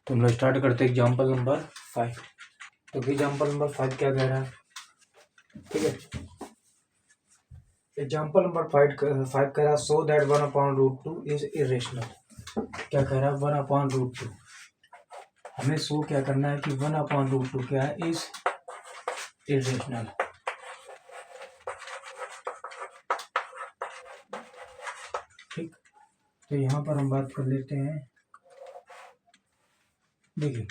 तो हम लोग स्टार्ट करते हैं एग्जाम्पल नंबर 5। तो एग्जाम्पल नंबर 5 क्या कह रहा है, ठीक है। एग्जाम्पल नंबर 5 कह रहा है सो दैट 1/√2 इज इरेशनल। क्या कह रहा है 1/√2। हमें शो क्या करना है कि 1/√2 क्या है, इज इरेशनल। ठीक, तो यहाँ पर हम बात कर लेते हैं। देखिए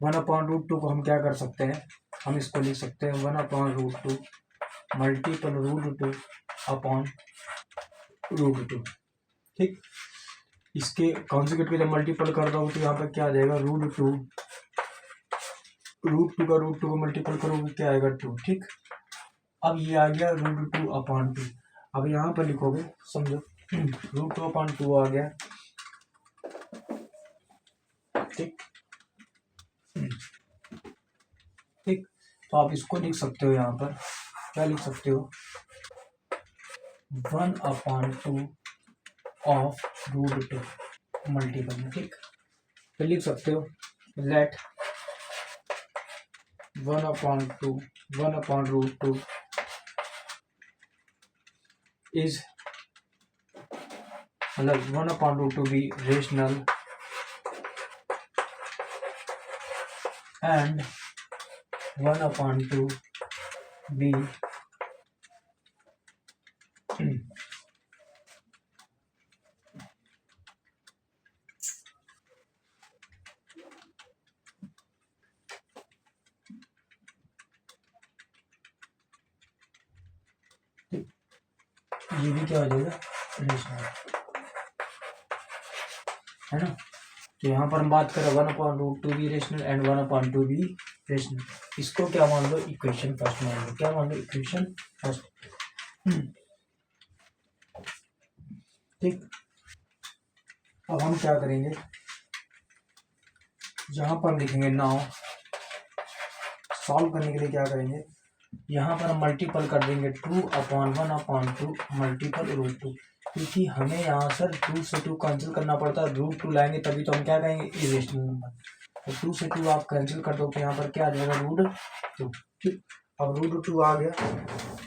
1/√2 को हम क्या कर सकते हैं, हम इसको लिख सकते हैं 1/√2 मल्टीपल √2 अपॉन √2। ठीक, इसके कॉन्जुगेट के जब मल्टीपल कर दो तो यहाँ पर क्या आ जाएगा √2 का √2 को मल्टीपल करोगे क्या आएगा 2। ठीक, अब ये आ गया √2 अपॉन 2। अब यहाँ पर लिखोगे, समझो √2 अपॉन 2 आ गया। ठीक ठीक, तो आप इसको लिख सकते हो, यहाँ पर क्या लिख सकते हो 1/2 ऑफ √2 मल्टीपल में। ठीक, तो लिख सकते हो लेट 1/2 इज मतलब 1/2 बी रेशनल एंड 1/2 बी ये भी क्या हो जाएगा रेशनल, है ना। तो यहाँ पर हम बात करें 1/2 भी रेशनल एंड 1/2 भी रेशनल। इसको क्या मान लो, इक्वेशन फर्स्ट मान लो। क्या मान लो, इक्वेशन फर्स्ट। ठीक, अब हम क्या करेंगे, यहाँ पर लिखेंगे नाउ सॉल्व करने के लिए क्या करेंगे, यहाँ पर हम मल्टीपल कर देंगे 2/1/2 मल्टीपल √2, क्योंकि हमें यहाँ सर 2 से 2 कैंसिल करना पड़ता है। √2 लाएंगे तभी तो हम क्या कहेंगे इरेशनल नंबर। तो 2 से 2 आप कैंसिल कर दो तो यहाँ पर क्या आ जाएगा √2। ठीक, अब √2 आ गया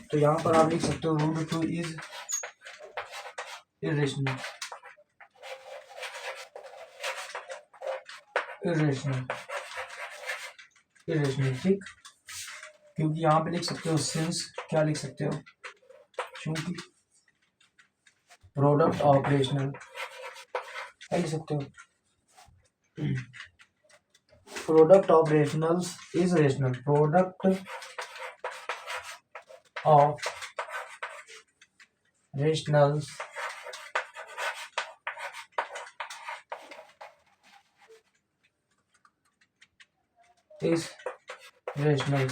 तो यहाँ पर आप लिख सकते हो √2 इज इरेशनल। ठीक, क्योंकि यहाँ पे लिख सकते हो सिंस, क्या लिख सकते हो, क्योंकि प्रोडक्ट ऑपरेशनल, क्या लिख सकते हो product of rationals is rational. Product of rationals is rational.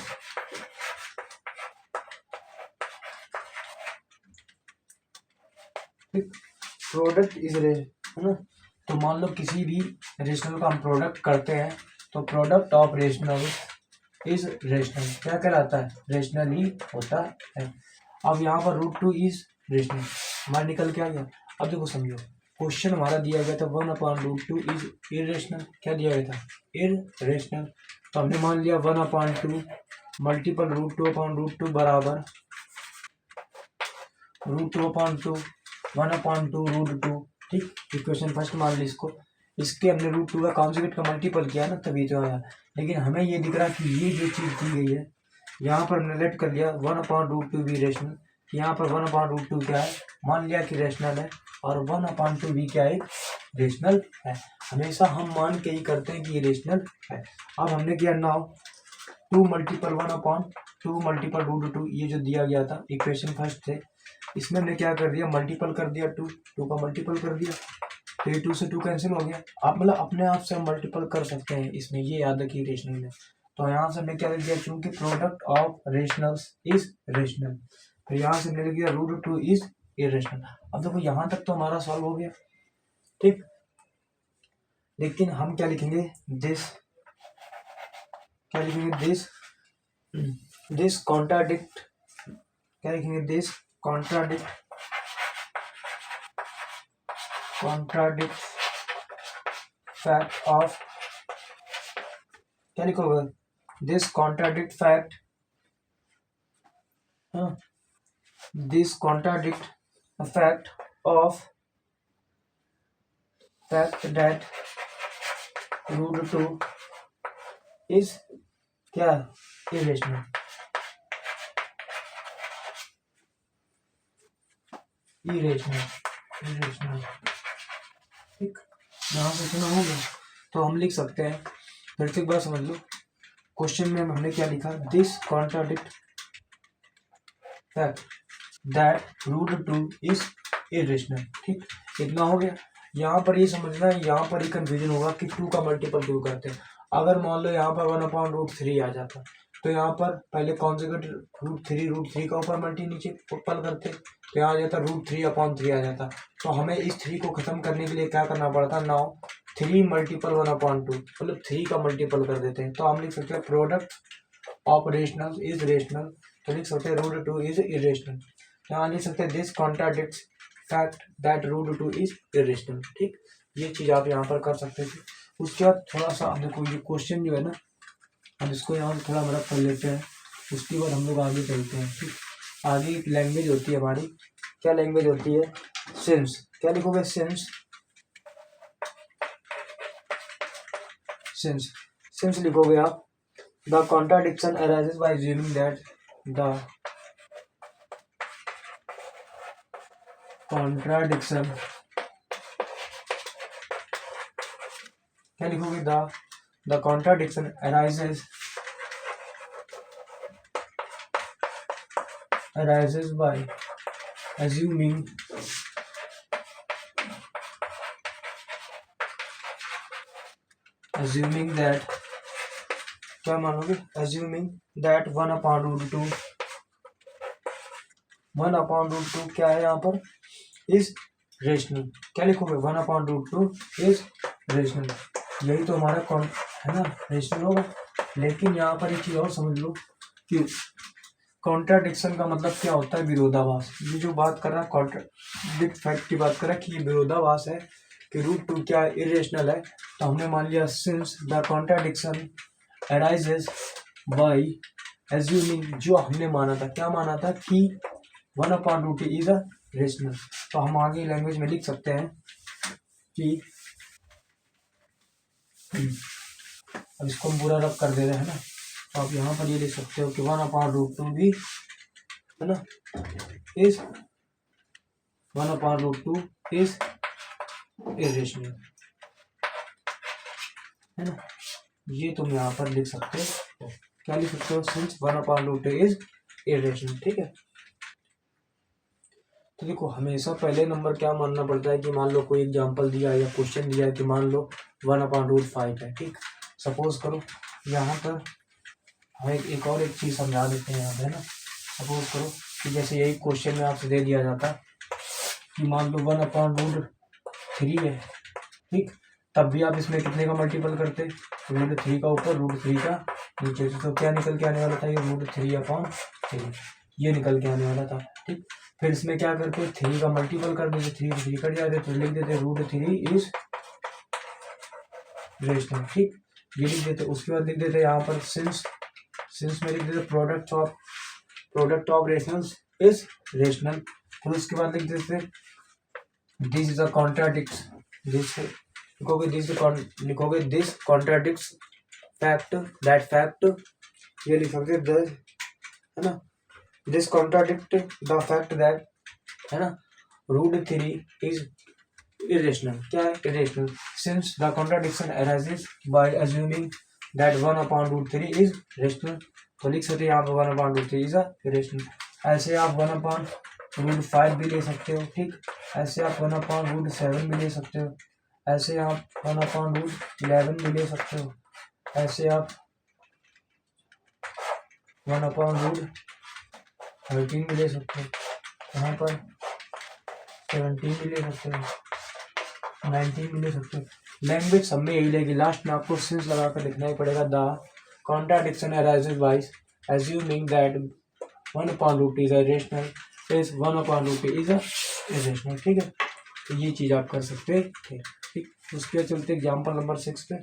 Product is है ना। तो मान लो किसी भी रेशनल का हम प्रोडक्ट करते हैं तो product of rational is rational क्या कहलाता है, रेशनल ही होता है। अब यहाँ पर √2 इज रेशनल हमारा निकल के आ गया। अब देखो समझो, क्वेश्चन हमारा दिया गया था 1/√2 इज इरेशनल। क्या दिया गया था, इरेशनल। तो हमने मान लिया 1/2 मल्टीपल √2/√2 बराबर √2/2 1/2 ठीक, इक्वेशन फर्स्ट मान ली इसको। इसके हमने √2 का कॉन्जुगेट का मल्टीपल किया ना तभी तो आया। लेकिन हमें ये दिख रहा है कि ये जो चीज़ दी गई है यहाँ पर हमने लेट कर लिया 1/2 भी रेशनल। यहाँ पर 1/2 क्या है, मान लिया कि रेशनल है, और 1/2 भी क्या है, रेशनल है। हमेशा हम मान के ही करते हैं कि ये रेशनल है। अब हमने किया नाउ 2 मल्टीपल 1/2 मल्टीपल √2, ये जो दिया गया था इक्वेशन फर्स्ट थे, इसमें हमने क्या कर दिया, मल्टीपल कर दिया 2 का मल्टीपल कर दिया, तो ये 2 से 2 कैंसिल हो गया। आप मतलब अपने आप से हम मल्टीपल कर सकते हैं इसमें, ये याद रखिए रेशनल में। तो यहाँ से हमने क्या लिख दिया, क्योंकि product of rationals is rational, तो यहाँ से हमने लिख दिया √2 इज इरेशनल। अब देखो यहाँ तक तो हमारा सॉल्व हो गया। ठीक, लेकिन हम क्या लिखेंगे, दिस, क्या लिखेंगे, दिस कॉन्ट्राडिक्ट, क्या लिखेंगे, दिस कॉन्ट्राडिक्ट fact of क्या लिखोगे, दिस कॉन्ट्राडिक्ट फैक्ट, हाँ, this contradict fact of fact that root two is क्या, इरेशनल, इरेशनल, इरेशनल, ठीक। यहाँ से सुना होगा तो हम लिख सकते हैं, फिर से एक बार समझ लो, क्वेश्चन में हमने क्या लिखा, this contradict fact that root two is irrational, ठीक, इतना हो गया। यहाँ पर ये समझना है, यहाँ पर ही कंफ्यूजन होगा कि टू का मल्टीपल क्यों करते हैं। अगर मान लो यहाँ पर 1/√3 आ जाता तो यहाँ पर पहले कॉन्जुगेट रूट थ्री का ऊपर मल्टी नीचे पल करते तो यहाँ आ जाता √3/3 आ जाता। तो हमें इस 3 को खत्म करने के लिए क्या करना पड़ता, नाउ 3 मल्टीपल 1/2, मतलब 3 का मल्टीपल कर देते हैं। तो हम लिख सकते हैं product of rational is rational, तो लिख सकते हैं रूट टू इज इरेशनल। यहाँ लिख सकते हैं this contradicts fact that root two is irrational, ठीक। ये चीज आप यहाँ पर कर सकते थे। उसके बाद थोड़ा सा देखो, ये क्वेश्चन जो है ना, हम इसको यहाँ थोड़ा बड़ा कर लेते हैं, उसके बाद हम लोग आगे चलते हैं, ठीक। आगे एक लैंग्वेज होती है हमारी, क्या लैंग्वेज होती है, सिंस, क्या लिखोगे, सिंस, सिंस, सिंस लिखोगे आप, the contradiction arises by assuming that the contradiction, क्या लिखोगे, the contradiction arises by assuming that, क्या मानोगे, assuming that 1/√2 क्या है यहाँ पर, इज रेशनल, क्या लिखोगे, 1/√2 इज रेशनल, यही तो हमारा है ना, रेशनल होगा। लेकिन यहाँ पर एक चीज और समझ लो कि कॉन्ट्राडिक्शन का मतलब क्या होता है, विरोधाभास। ये जो बात कर रहा है कॉन्ट्राडिक्ट फैक्ट की बात कर रहा है कि ये विरोधाभास है कि रूट टू क्या इरेशनल है। तो हमने मान लिया since the contradiction arises by assuming, जो हमने माना था, क्या माना था कि 1/√2 इज अ रेशनल। तो हम आगे लैंग्वेज में लिख सकते हैं कि अब इसको हम पूरा रब कर दे रहे हैं ना, तो आप यहाँ पर ये लिख सकते हो कि 1/√2 भी है ना इज 1/√2 इज इरेशनल, है ना। ये तुम यहाँ पर लिख सकते हो, क्या लिख सकते हो, सिंस 1/√2 इज इरेशनल, ठीक है। तो देखो हमेशा पहले नंबर क्या मानना पड़ता है कि मान लो कोई एग्जांपल दिया है या क्वेश्चन दिया है कि मान लो 1/5 है, ठीक। सपोज करो यहाँ पर हम एक और एक चीज समझा देते हैं यहाँ पे, है ना। सपोज करो कि जैसे यही क्वेश्चन में आपसे दे दिया जाता कि मान लो 1/√3 है, ठीक। तब भी आप इसमें कितने का मल्टीपल करते, √3 का ऊपर √3 का नीचे, तो क्या निकल के आने वाला था, ये √3/3 ये निकल के आने वाला था, ठीक। फिर इसमें क्या करते, 3 का मल्टीपल कर देते, 3 3 कट जाते, तो लिख देते √3 इज रेशनल, ठीक, ये लिख देते। उसके बाद लिख देते यहाँ पर सिंस में लिख देते product of rationals is rational. फिर उसके बाद लिख देते दिस इज अ कॉन्ट्राडिक्ट्स, लिखोगे this contradicts fact that fact, ये लिख सकते है ना, this contradict the fact that, है ना, √3 इज irrational, क्या है, irrational, since the contradiction arises by assuming that 1/√3 is rational। तो लिख सकते हैं यहाँ पर 1/√3 is a irrational। ऐसे आप 1/√5 भी ले सकते हो, ठीक। ऐसे आप 1/√7 भी ले सकते हो, ऐसे आप 1/11 भी ले सकते हो, ऐसे आप 1/13 भी ले सकते हो, यहाँ पर 17 भी ले सकते हो, 19 भी ले सकते हो। लैंग्वेज सब में यही लगेगी, लास्ट में आपको सिंस लगाकर लिखना ही पड़ेगा। The contradiction arises by assuming that 1/√2 is irrational is 1/√2 is a irrational, ठीक है। तो ये चीज आप कर सकते थे, ठीक। उसके चलते एग्जाम्पल नंबर 6 पे,